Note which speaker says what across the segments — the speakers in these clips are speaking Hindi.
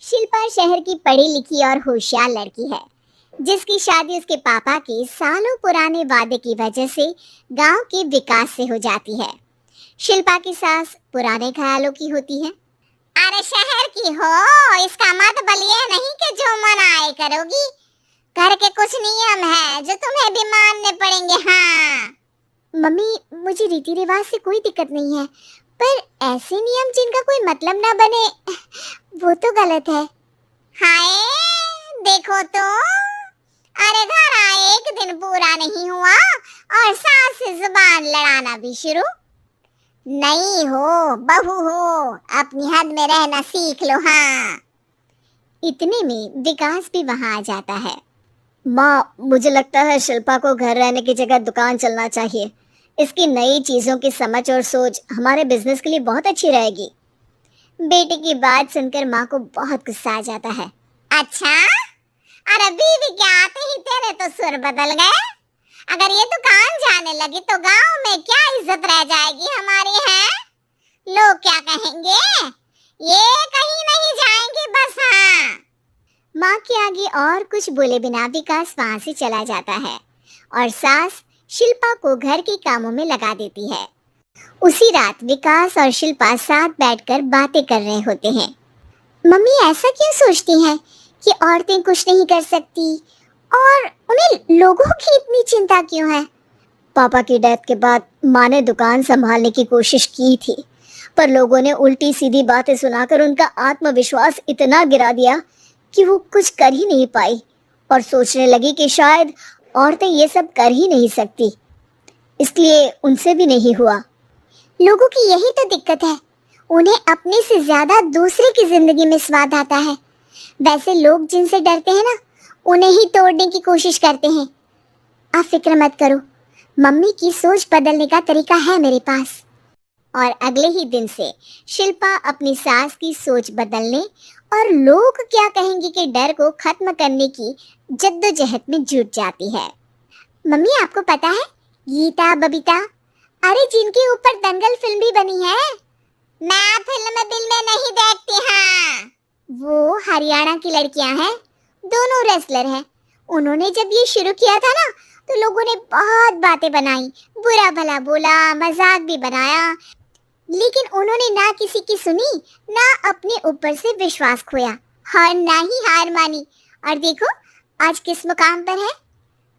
Speaker 1: शिल्पा शहर की पढ़ी लिखी और होशियार लड़की है, जिसकी शादी उसके पापा के सालों पुराने वादे की वजह से गांव के विकास से हो जाती है। शिल्पा की सास पुराने ख्यालों की होती है। अरे शहर की हो, इसका मतलब ये नहीं कि जो मन आए करोगी। घर के कुछ नियम है जो तुम्हें भी मानने पड़ेंगे। हाँ मम्मी, मुझे रीति रिवाज से कोई दिक्कत नहीं है, पर ऐसे नियम जिनका कोई मतलब ना बने वो तो गलत है। हाय देखो तो, अरे घर आए एक दिन पूरा नहीं हुआ और सास से जुबान लड़ाना भी शुरू। नहीं हो, बहू हो, अपनी हद में रहना सीख लो। हाँ इतने में विकास भी वहां आ जाता है।
Speaker 2: माँ, मुझे लगता है शिल्पा को घर रहने की जगह दुकान चलना चाहिए। इसकी नई चीजों की समझ और सोच हमारे बिजनेस के लिए बहुत अच्छी रहेगी।
Speaker 1: बेटे की बात सुनकर माँ को बहुत गुस्सा आ जाता है। अच्छा, अरे बीवी के आते ही तेरे तो सुर बदल गए। अगर ये दुकान जाने लगी तो गांव में क्या इज्जत रह जाएगी हमारी है? लोग क्या कहेंगे? ये कहीं नहीं जाएंगे बस। हाँ माँ के आगे और कुछ बोले बिना विकास वहां से चला जाता है और सास शिल्पा को घर के कामों में लगा देती है। उसी रात विकास और शिल्पा साथ बैठकर बातें कर रहे होते हैं। मम्मी ऐसा क्यों सोचती हैं कि औरतें कुछ नहीं कर सकती, और उन्हें लोगों की इतनी चिंता क्यों है?
Speaker 2: पापा की डेथ के बाद माँ ने दुकान संभालने की कोशिश की थी, पर लोगों ने उल्टी सीधी बातें सुनाकर उनका आत्मविश्वास इतना गिरा दिया कि वो कुछ कर ही नहीं पाई और सोचने लगी कि शायद औरतें ये सब कर ही नहीं सकती, इसलिए उनसे भी नहीं हुआ।
Speaker 1: लोगों की यही तो दिक्कत है, उन्हें अपने से ज्यादा दूसरे की जिंदगी में स्वाद आता है। वैसे लोग जिनसे डरते हैं ना, उन्हें ही तोड़ने की कोशिश करते हैं। आप फिक्र मत करो, मम्मी की सोच बदलने का तरीका है मेरे पास। और अगले ही दिन से शिल्पा अपनी सास की सोच बदलने और लोग क्या कहेंगे के डर को खत्म करने की जद्दोजहद में जुट जाती है। मम्मी आपको पता है, गीता बबीता, अरे जिनके ऊपर दंगल फिल्म भी बनी है। मैं फिल्म में नहीं देखती। हाँ वो हरियाणा की लड़कियां हैं, दोनों रेसलर हैं। उन्होंने जब ये शुरू किया था ना, तो लोगों ने बहुत बातें बनाई, बुरा भला बोला, मजाक भी बनाया, लेकिन उन्होंने ना किसी की सुनी, ना अपने ऊपर से विश्वास खोया और ना ही हार मानी। और देखो आज किस मुकाम पर है।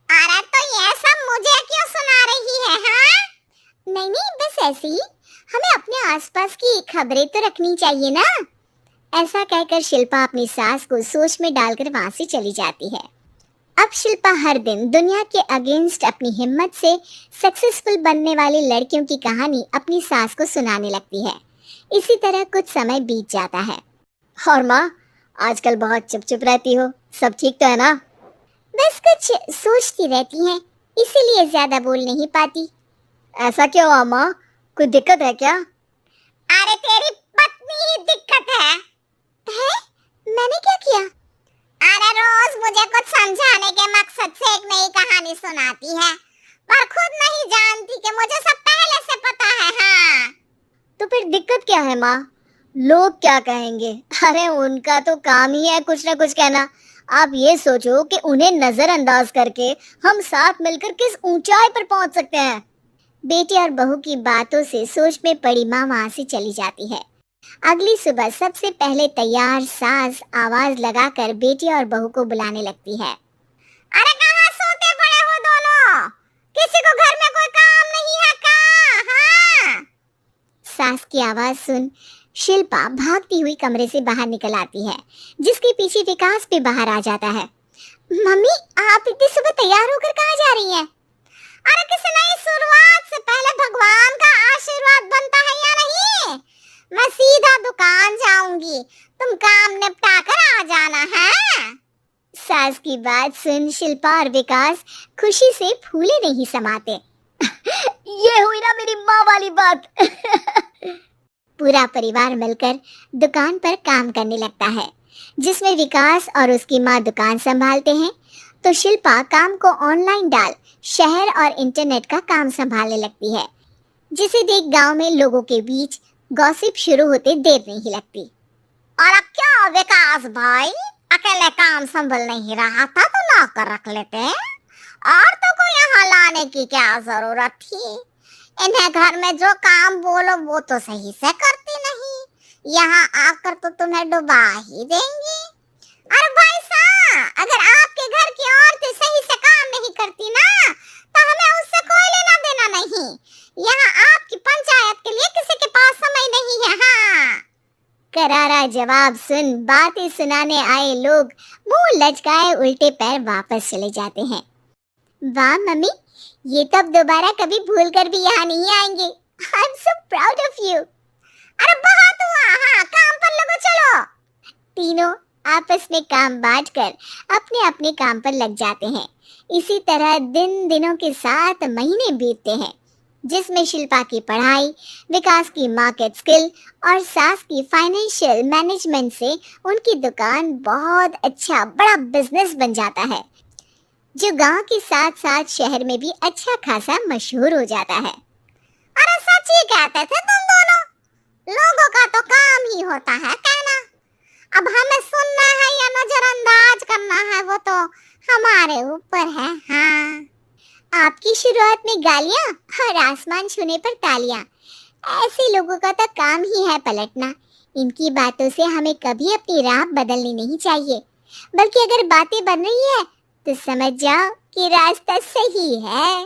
Speaker 1: अरे तो ये सब मुझे क्यों सुना रही है? हाँ नहीं नहीं, बस ऐसे ही, हमें अपने आसपास की खबरें तो रखनी चाहिए ना। ऐसा कहकर शिल्पा अपनी सास को सोच में डालकर वहां से चली जाती है। अब शिल्पा हर दिन दुनिया के अगेंस्ट अपनी हिम्मत से सक्सेसफुल बनने वाली लड़कियों की कहानी अपनी सास को सुनाने लगती है। इसी तरह कुछ समय बीत जाता है।
Speaker 2: और माँ, आजकल बहुत चुप चुप रहती हो, सब ठीक तो है ना?
Speaker 1: बस कुछ सोचती रहती हैं, इसीलिए ज्यादा बोल नहीं पाती।
Speaker 2: ऐसा क्यों हुआ माँ, कोई दिक्कत है क्या?
Speaker 1: अरे तेरी पत्नी ही दिक्कत है। मैंने क्या किया? अरे रोज मुझे कुछ समझाने के मकसद से एक नई कहानी सुनाती है, पर खुद नहीं जानती कि मुझे सब पहले से पता है। हाँ
Speaker 2: तो फिर दिक्कत क्या है माँ? लोग क्या कहेंगे? अरे उनका तो काम ही है कुछ ना कुछ कहना। आप ये सोचो कि उन्हें नजरअंदाज करके हम साथ मिलकर किस ऊंचाई पर पहुंच सकते हैं।
Speaker 1: बेटी और बहू की बातों से सोच में पड़ी माँ वहां से चली जाती है। अगली सुबह सबसे पहले तैयार सास आवाज लगाकर बेटी और बहू को बुलाने लगती है। अरे कहाँ सोते पड़े हो दोनों? किसी को घर में कोई काम नहीं है क्या? हाँ सास की आवाज सुन शिल्पा भागती हुई कमरे से बाहर निकल आती है, जिसके पीछे विकास भी बाहर आ जाता है। मम्मी आप इतनी सुबह तैयार होकर कहाँ जा रही हैं? अरे किसी नई शुरुआत से पहले भगवान का आशीर्वाद बनता है या नहीं? मैं सीधा दुकान जाऊंगी, तुम काम निपटा कर आ जाना है। सास की बात सुन शिल्पा और विकास खुशी से फूले नहीं समाते।
Speaker 2: ये हुई ना मेरी माँ वाली बात।
Speaker 1: पूरा परिवार मिलकर दुकान पर काम करने लगता है, जिसमें विकास और उसकी माँ दुकान संभालते हैं, तो शिल्पा काम को ऑनलाइन डाल शहर और इंटरनेट का काम संभालने लगती है, जिसे देख गांव में लोगों के बीच गॉसिप शुरू होते देर नहीं लगती। और अब क्या विकास भाई, अकेले काम संभल नहीं रहा था तो नौकर रख लेते। औरतों को यहाँ लाने की क्या जरूरत थी? इन्हें घर में जो काम बोलो वो तो सही से करती नहीं, यहाँ आकर तो तुम्हें डुबा ही देंगी। अरे भाई साहब, अगर आपके घर की औरतें सही से काम नहीं करती ना, तो हमें उससे कोई लेना देना नहीं। यहाँ आपकी पंचायत के लिए किसी के पास समय नहीं है। हाँ,
Speaker 2: करारा जवाब सुन बातें सुनाने आए लोग मुंह लचकाए उल्टे पैर वापस चले जाते हैं।
Speaker 1: वाह मम्मी, ये तो अब दोबारा कभी भूल कर भी यहाँ नहीं आएंगे। I am so proud of you. अरे बहुत हुआ, हाँ काम पर लगो चलो।
Speaker 2: तीनों आपस में काम बांटकर अपने अपने काम पर लग जाते हैं। इसी तरह दिनों के साथ महीने बीतते हैं, जिसमें शिल्पा की पढ़ाई, विकास की मार्केट स्किल और सास की फाइनेंशियल मैनेजमेंट से उनकी दुकान बहुत अच्छा बड़ा बिजनेस बन जाता है, जो गांव के साथ साथ शहर में भी अच्छा खासा मशहूर हो जाता है।
Speaker 1: अरे सच ही कहते थे तुम दोनों, लोगों का तो काम ही होता है कहना। अब हमें सुनना है या नजरअंदाज करना है वो तो हमारे ऊपर है। हाँ,
Speaker 2: आपकी शुरुआत में गालियां और आसमान छूने पर तालियां, ऐसे लोगों का तो काम ही है पलटना। इनकी बातों से हमें कभी अपनी राह बदलनी नहीं चाहिए, बल्कि अगर बातें बन रही है तो समझ जाओ कि रास्ता सही है।